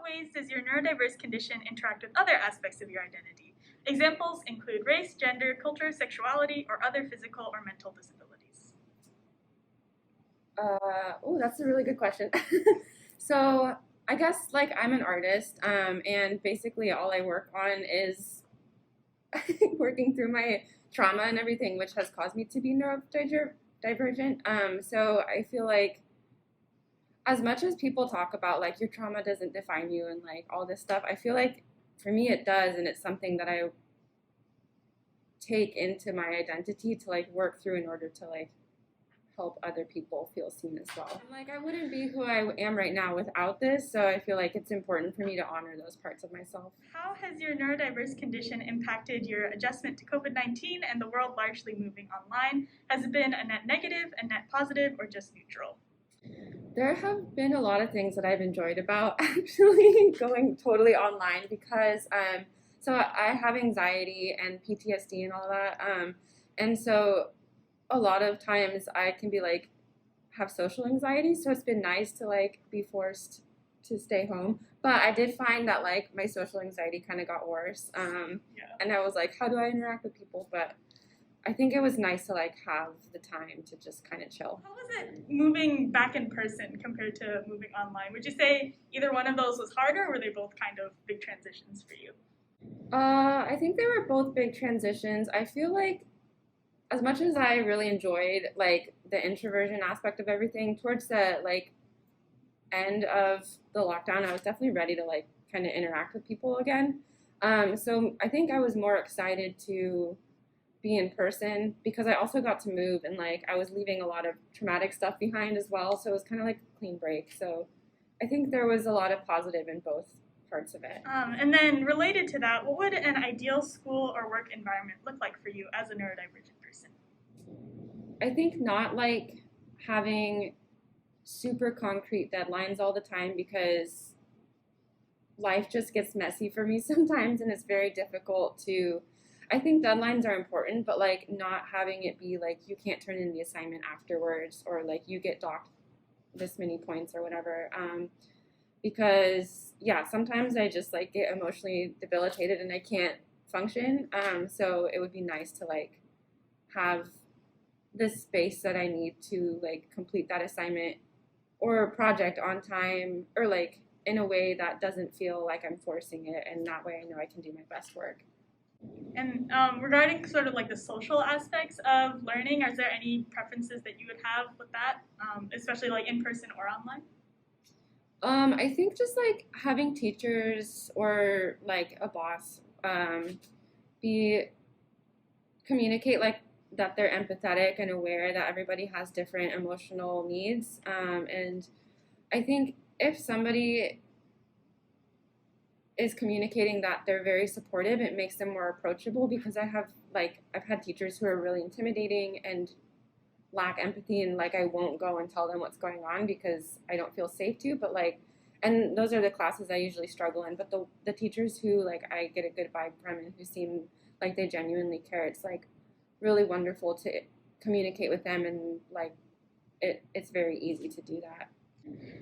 ways does your neurodiverse condition interact with other aspects of your identity? Examples include race, gender, culture, sexuality, or other physical or mental disabilities. Oh, that's a really good question. So I guess like I'm an artist, and basically all I work on is working through my trauma and everything, which has caused me to be neurodivergent. So I feel like as much as people talk about like your trauma doesn't define you and like all this stuff, I feel like for me it does, and it's something that I take into my identity to like work through in order to like help other people feel seen as well. And like I wouldn't be who I am right now without this, so I feel like it's important for me to honor those parts of myself. How has your neurodiverse condition impacted your adjustment to COVID-19 and the world largely moving online? Has it been a net negative, a net positive, or just neutral? There have been a lot of things that I've enjoyed about actually going totally online because so I have anxiety and PTSD and all that. And so a lot of times I can be like have social anxiety, so it's been nice to like be forced to stay home. But I did find that like my social anxiety kind of got worse. And I was like, how do I interact with people? But I think it was nice to like have the time to just kind of chill. How was it moving back in person compared to moving online? Would you say either one of those was harder, or were they both kind of big transitions for you? I think they were both big transitions. I feel like as much as I really enjoyed like the introversion aspect of everything, towards the like end of the lockdown, I was definitely ready to like kind of interact with people again. So I think I was more excited to be in person because I also got to move, and like I was leaving a lot of traumatic stuff behind as well. So it was kind of like a clean break. So I think there was a lot of positive in both parts of it. And then related to that, what would an ideal school or work environment look like for you as a neurodivergent person? I think not like having super concrete deadlines all the time, because life just gets messy for me sometimes, and it's very difficult to. I think deadlines are important, but like not having it be like you can't turn in the assignment afterwards, or like you get docked this many points or whatever. Because yeah, sometimes I just like get emotionally debilitated and I can't function. So it would be nice to like have the space that I need to like complete that assignment or project on time, or like in a way that doesn't feel like I'm forcing it, and that way I know I can do my best work. And regarding sort of like the social aspects of learning, is there any preferences that you would have with that, especially like in person or online? I think just like having teachers or like a boss be communicate like that they're empathetic and aware that everybody has different emotional needs. And I think if somebody is communicating that they're very supportive, it makes them more approachable, because I've had teachers who are really intimidating and lack empathy, and like I won't go and tell them what's going on because I don't feel safe to. But like, and those are the classes I usually struggle in. But the teachers who like I get a good vibe from and who seem like they genuinely care, it's like really wonderful to communicate with them, and like it's very easy to do that.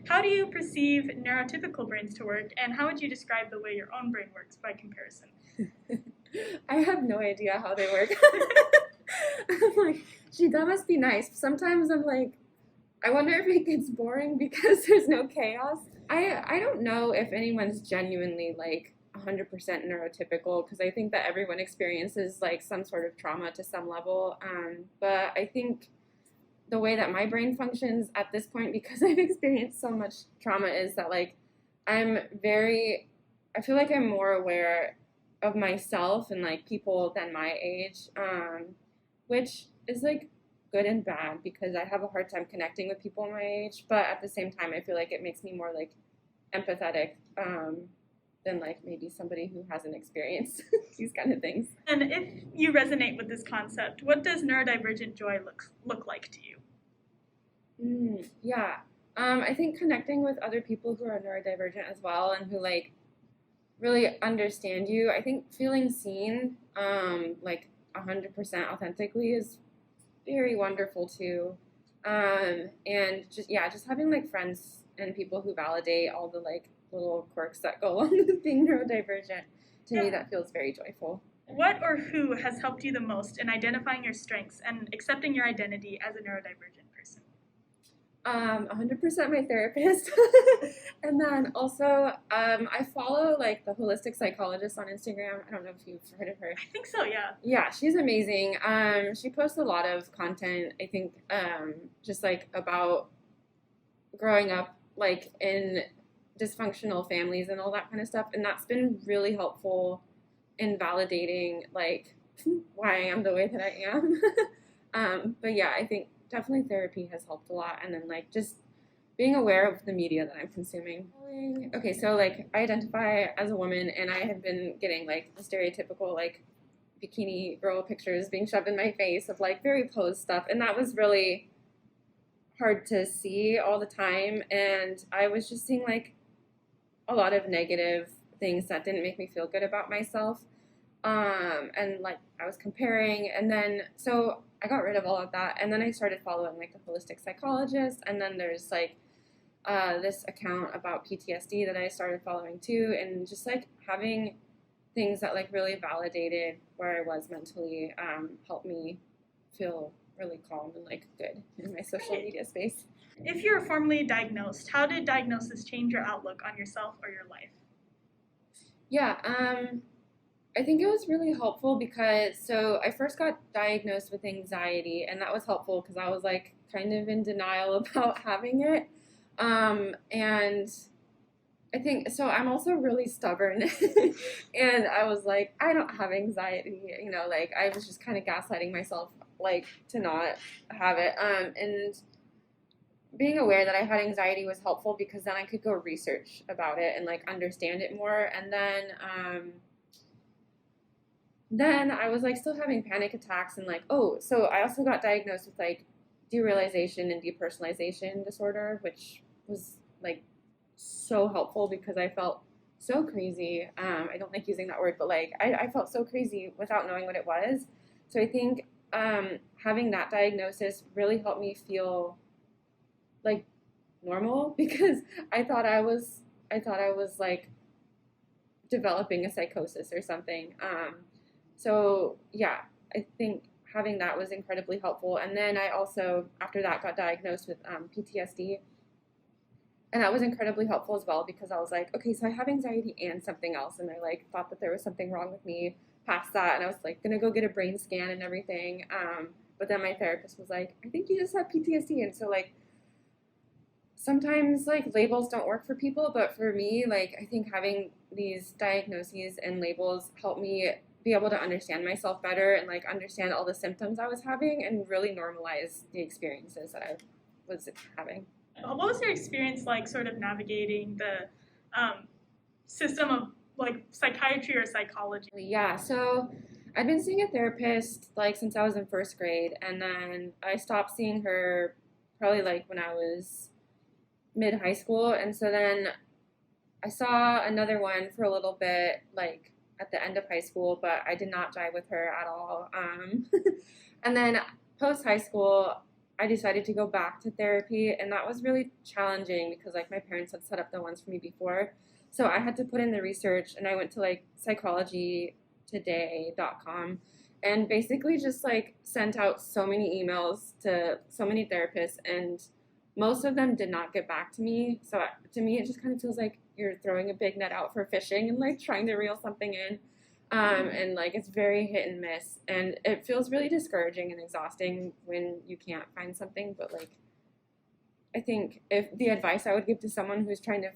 How do you perceive neurotypical brains to work, and how would you describe the way your own brain works by comparison? I have no idea how they work. I'm like, gee, that must be nice. Sometimes I'm like, I wonder if it gets boring because there's no chaos. I don't know if anyone's genuinely like 100% neurotypical, because I think that everyone experiences like some sort of trauma to some level. But I think the way that my brain functions at this point, because I've experienced so much trauma, is that like I feel like I'm more aware of myself and like people than my age, which is like good and bad, because I have a hard time connecting with people my age, but at the same time I feel like it makes me more like empathetic than like maybe somebody who hasn't experienced these kind of things. And if you resonate with this concept, what does neurodivergent joy look like to you? Yeah. I think connecting with other people who are neurodivergent as well, and who like really understand you. I think feeling seen, like 100% authentically, is very wonderful too. And just having like friends and people who validate all the like little quirks that go along with being neurodivergent. To me, that feels very joyful. What or who has helped you the most in identifying your strengths and accepting your identity as a neurodivergent person? 100% my therapist. And then also, I follow like the holistic psychologist on Instagram. I don't know if you've heard of her. I think so, yeah. Yeah, she's amazing. She posts a lot of content, I think, just like about growing up like in dysfunctional families and all that kind of stuff. And that's been really helpful in validating like why I am the way that I am. But yeah, I think definitely therapy has helped a lot. And then like just being aware of the media that I'm consuming. Okay, so like I identify as a woman, and I have been getting like the stereotypical like bikini girl pictures being shoved in my face of like very posed stuff, and that was really hard to see all the time. And I was just seeing like a lot of negative things that didn't make me feel good about myself. And like I was comparing, and then so I got rid of all of that, and then I started following like the holistic psychologist, and then there's like this account about PTSD that I started following too, and just like having things that like really validated where I was mentally helped me feel really calm and like good in my social media space. If you were formally diagnosed, how did diagnosis change your outlook on yourself or your life? Yeah, I think it was really helpful because so I first got diagnosed with anxiety, and that was helpful because I was like kind of in denial about having it. And I think so I'm also really stubborn and I was like, I don't have anxiety, you know, like I was just kind of gaslighting myself like to not have it. And being aware that I had anxiety was helpful because then I could go research about it and like understand it more. And then I was like still having panic attacks and like, oh, so I also got diagnosed with like derealization and depersonalization disorder, which was like so helpful because I felt so crazy. I don't like using that word, but like I felt so crazy without knowing what it was. So I think having that diagnosis really helped me feel like normal because I thought I was like developing a psychosis or something. So yeah, I think having that was incredibly helpful. And then I also, after that, got diagnosed with PTSD. And that was incredibly helpful as well because I was like, okay, so I have anxiety and something else. And I like thought that there was something wrong with me past that. And I was like, gonna go get a brain scan and everything. But then my therapist was like, I think you just have PTSD. And so like, sometimes like labels don't work for people, but for me, like I think having these diagnoses and labels helped me be able to understand myself better and like understand all the symptoms I was having and really normalize the experiences that I was having. What was your experience like sort of navigating the system of like psychiatry or psychology? Yeah, so I'd been seeing a therapist like since I was in first grade, and then I stopped seeing her probably like when I was mid high school, and so then I saw another one for a little bit like at the end of high school, but I did not jive with her at all. And then post high school, I decided to go back to therapy, and that was really challenging because like my parents had set up the ones for me before. So I had to put in the research, and I went to like psychologytoday.com and basically just like sent out so many emails to so many therapists, and most of them did not get back to me. So to me, it just kind of feels like you're throwing a big net out for fishing and like trying to reel something in. And like it's very hit and miss, and it feels really discouraging and exhausting when you can't find something. But like I think if the advice I would give to someone who's trying to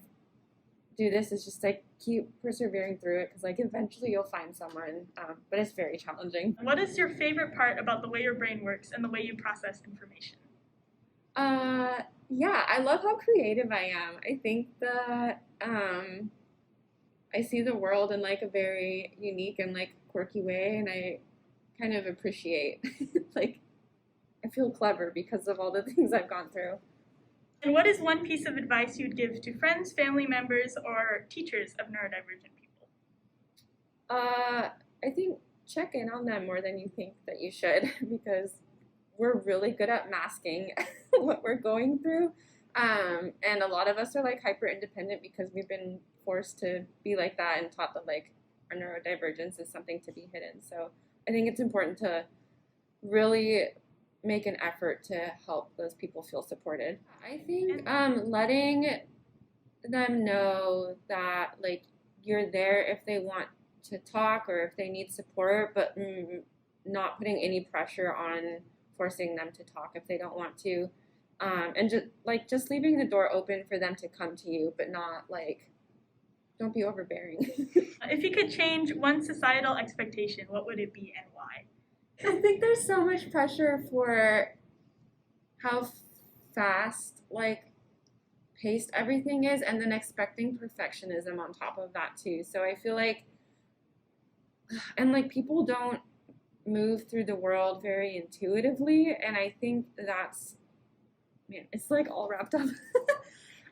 do this is just like keep persevering through it because like eventually you'll find someone, but it's very challenging. What is your favorite part about the way your brain works and the way you process information? Yeah, I love how creative I am. I think that I see the world in like a very unique and like quirky way, and I kind of appreciate like I feel clever because of all the things I've gone through. And what is one piece of advice you'd give to friends, family members, or teachers of neurodivergent people? I think check in on them more than you think that you should because we're really good at masking what we're going through. And a lot of us are like hyper independent because we've been forced to be like that and taught that like our neurodivergence is something to be hidden. So I think it's important to really make an effort to help those people feel supported. I think letting them know that like you're there if they want to talk or if they need support, but not putting any pressure on forcing them to talk if they don't want to, and just leaving the door open for them to come to you, but not like don't be overbearing. If you could change one societal expectation, what would it be and why? I think there's so much pressure for how fast like paced everything is, and then expecting perfectionism on top of that too. So I feel like, and like people don't move through the world very intuitively, and I think that's, man, it's like all wrapped up.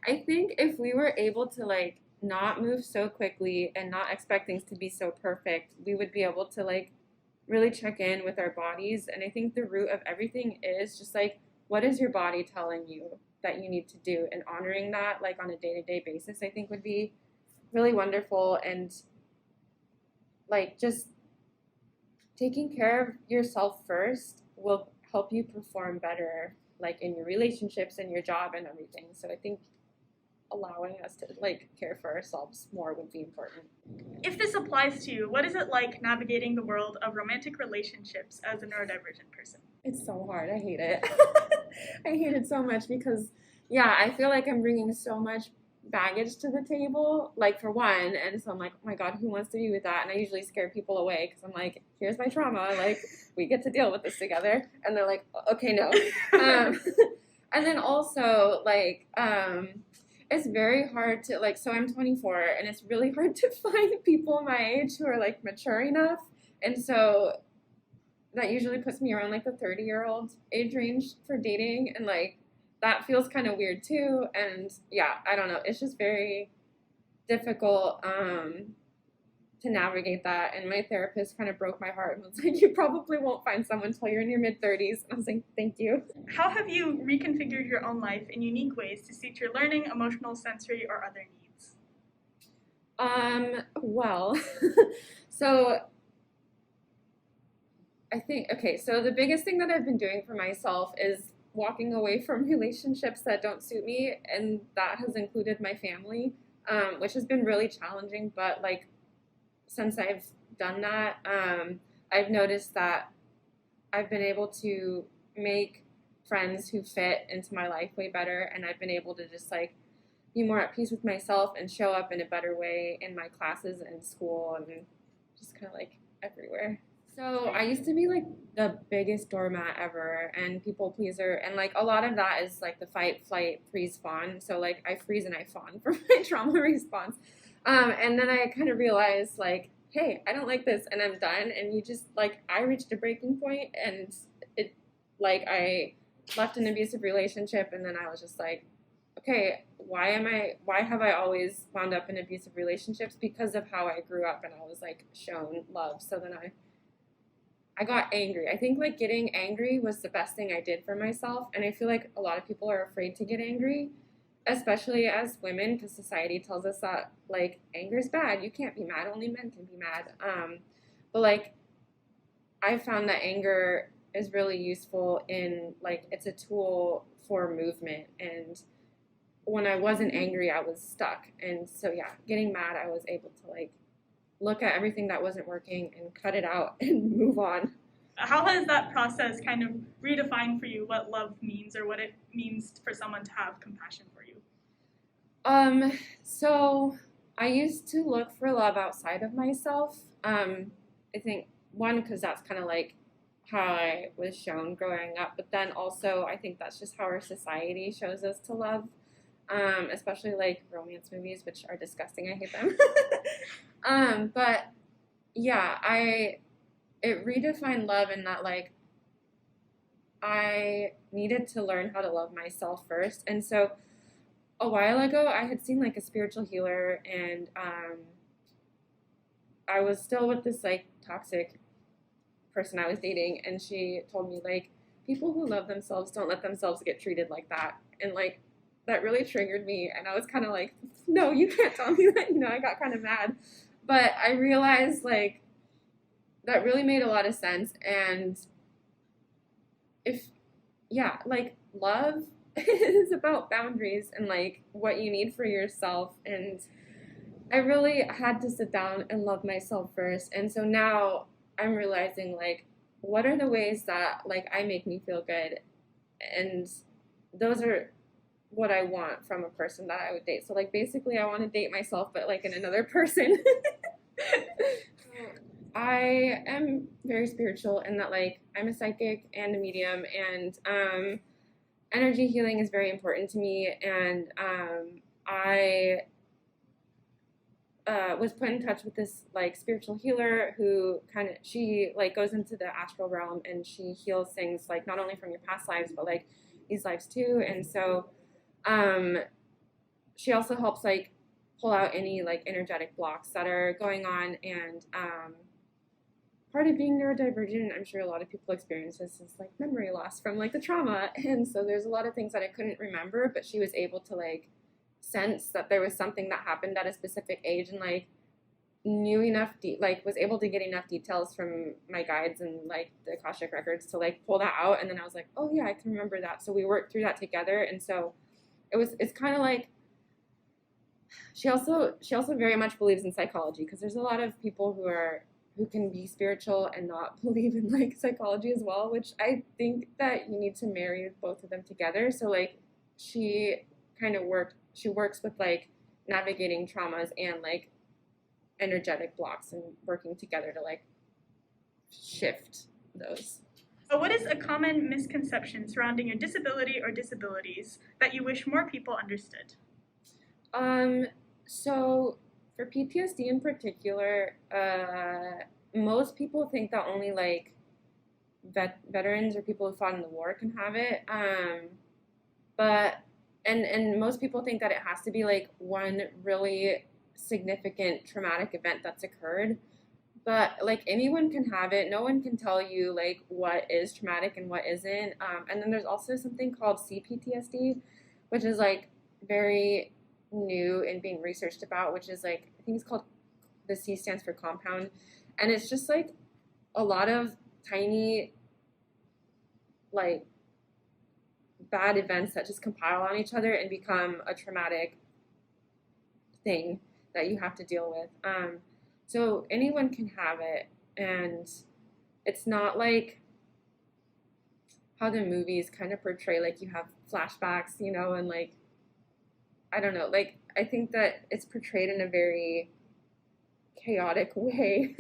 I think if we were able to like not move so quickly and not expect things to be so perfect, we would be able to like really check in with our bodies. And I think the root of everything is just like, what is your body telling you that you need to do, and honoring that like on a day-to-day basis, I think would be really wonderful. And like just taking care of yourself first will help you perform better like in your relationships and your job and everything. So I think allowing us to like care for ourselves more would be important. If this applies to you, what is it like navigating the world of romantic relationships as a neurodivergent person? It's so hard. I hate it. I hate it so much because, yeah, I feel like I'm bringing so much baggage to the table, like for one, and so I'm like, oh my god, who wants to be with that? And I usually scare people away because I'm like, here's my trauma, like we get to deal with this together, and they're like, okay, no. And then also like it's very hard to like, so I'm 24 and it's really hard to find people my age who are like mature enough, and so that usually puts me around like the 30-year-old age range for dating, and like that feels kind of weird too. And yeah, I don't know, it's just very difficult to navigate that. And my therapist kind of broke my heart and was like, you probably won't find someone until you're in your mid-30s. And I was like, thank you. How have you reconfigured your own life in unique ways to suit your learning, emotional, sensory, or other needs? Well, so I think, okay, so the biggest thing that I've been doing for myself is walking away from relationships that don't suit me, and that has included my family, which has been really challenging. But like since I've done that, I've noticed that I've been able to make friends who fit into my life way better, and I've been able to just like be more at peace with myself and show up in a better way in my classes and school and just kind of like everywhere. So I used to be like the biggest doormat ever and people pleaser, and like a lot of that is like the fight, flight, freeze, fawn. So like I freeze and I fawn for my trauma response. And then I kind of realized like, hey, I don't like this and I'm done. And you just like, I reached a breaking point, and it like I left an abusive relationship, and then I was just like, okay, why have I always wound up in abusive relationships? Because of how I grew up and I was like shown love. So then I got angry. I think like getting angry was the best thing I did for myself. And I feel like a lot of people are afraid to get angry, especially as women, because society tells us that like anger is bad. You can't be mad. Only men can be mad. But like I found that anger is really useful in like it's a tool for movement. And when I wasn't angry, I was stuck. And so yeah, getting mad, I was able to like look at everything that wasn't working and cut it out and move on. How has that process kind of redefined for you what love means, or what it means for someone to have compassion for you? So I used to look for love outside of myself. I think one, because that's kind of like how I was shown growing up, but then also I think that's just how our society shows us to love, especially like romance movies, which are disgusting. I hate them. But yeah, it redefined love in that like I needed to learn how to love myself first. And so a while ago I had seen like a spiritual healer, and I was still with this like toxic person I was dating, and she told me like people who love themselves don't let themselves get treated like that. And like that really triggered me, and I was kind of like, no, you can't tell me that. I got kind of mad, but I realized like that really made a lot of sense. And if yeah, like love is about boundaries and like what you need for yourself. And I really had to sit down and love myself first. And so now I'm realizing like what are the ways that like I make me feel good, and those are what I want from a person that I would date. So like basically I want to date myself but like in another person. I am very spiritual in that like I'm a psychic and a medium, and energy healing is very important to me. And I was put in touch with this like spiritual healer who she like goes into the astral realm and she heals things like not only from your past lives but like these lives too. And so she also helps like pull out any like energetic blocks that are going on. And part of being neurodivergent, I'm sure a lot of people experience this, is like memory loss from like the trauma. And so there's a lot of things that I couldn't remember, but she was able to like sense that there was something that happened at a specific age, and like knew enough was able to get enough details from my guides and like the Akashic records to like pull that out. And then I was like, oh yeah, I can remember that. So we worked through that together. And so it's kind of like she also very much believes in psychology, because there's a lot of people who can be spiritual and not believe in like psychology as well, which I think that you need to marry both of them together. So like she works with like navigating traumas and like energetic blocks and working together to like shift those. What is a common misconception surrounding your disability or disabilities that you wish more people understood? So for PTSD in particular, most people think that only like veterans or people who fought in the war can have it. But most people think that it has to be like one really significant traumatic event that's occurred. But like anyone can have it. No one can tell you like what is traumatic and what isn't. And then there's also something called C-PTSD, which is like very new and being researched about, which is like, I think it's called, the C stands for compound. And it's just like a lot of tiny like bad events that just compile on each other and become a traumatic thing that you have to deal with. So anyone can have it, and it's not like how the movies kind of portray like you have flashbacks, and like, I don't know, like I think that it's portrayed in a very chaotic way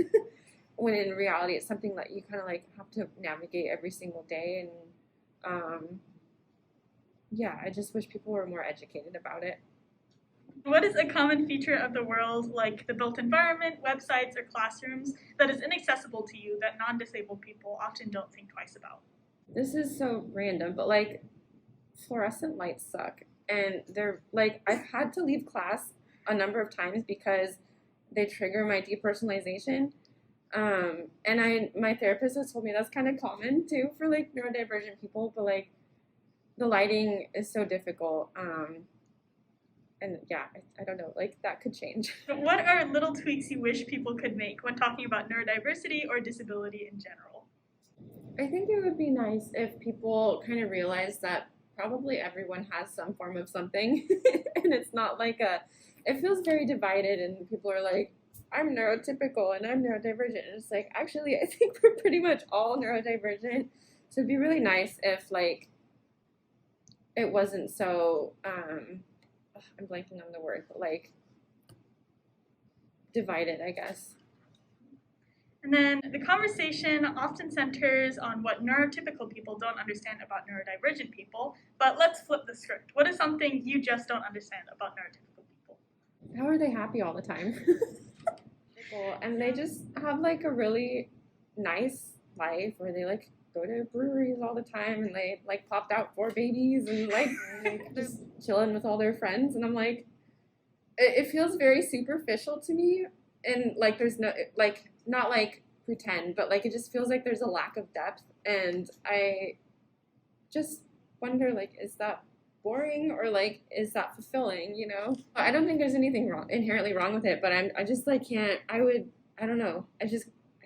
when in reality it's something that you kind of like have to navigate every single day. And yeah, I just wish people were more educated about it. What is a common feature of the world, like the built environment, websites, or classrooms, that is inaccessible to you that non-disabled people often don't think twice about? This is so random, but like fluorescent lights suck. And they're like, I've had to leave class a number of times because they trigger my depersonalization. And my therapist has told me that's kind of common too for like neurodivergent people, but like the lighting is so difficult. And yeah, I don't know, like that could change. What are little tweaks you wish people could make when talking about neurodiversity or disability in general? I think it would be nice if people kind of realized that probably everyone has some form of something. And it's not like it feels very divided, and people are like, I'm neurotypical and I'm neurodivergent. And it's like, actually, I think we're pretty much all neurodivergent. So it'd be really nice if like it wasn't so I'm blanking on the word, but like divided, I guess. And then the conversation often centers on what neurotypical people don't understand about neurodivergent people, but let's flip the script. What is something you just don't understand about neurotypical people? How are they happy all the time? And they just have like a really nice life where they like go to breweries all the time, and they like popped out 4 babies and like just chilling with all their friends. And I'm like, it feels very superficial to me, and like there's no like, not like pretend, but like it just feels like there's a lack of depth. And I just wonder, like, is that boring or like is that fulfilling, you know? I don't think there's anything inherently wrong with it, but I just like can't. I don't know. I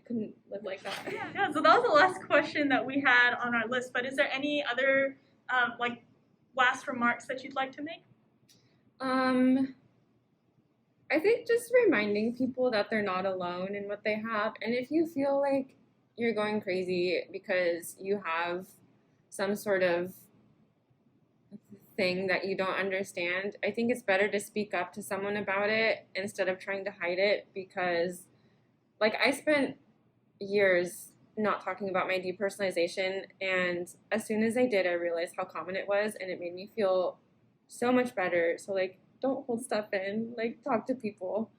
couldn't live like that. Yeah, so that was the last question that we had on our list, but is there any other like last remarks that you'd like to make? I think just reminding people that they're not alone in what they have. And if you feel like you're going crazy because you have some sort of thing that you don't understand, I think it's better to speak up to someone about it instead of trying to hide it because, like, I spent years not talking about my depersonalization, and as soon as I did, I realized how common it was, and it made me feel so much better. So, like, don't hold stuff in, like, talk to people.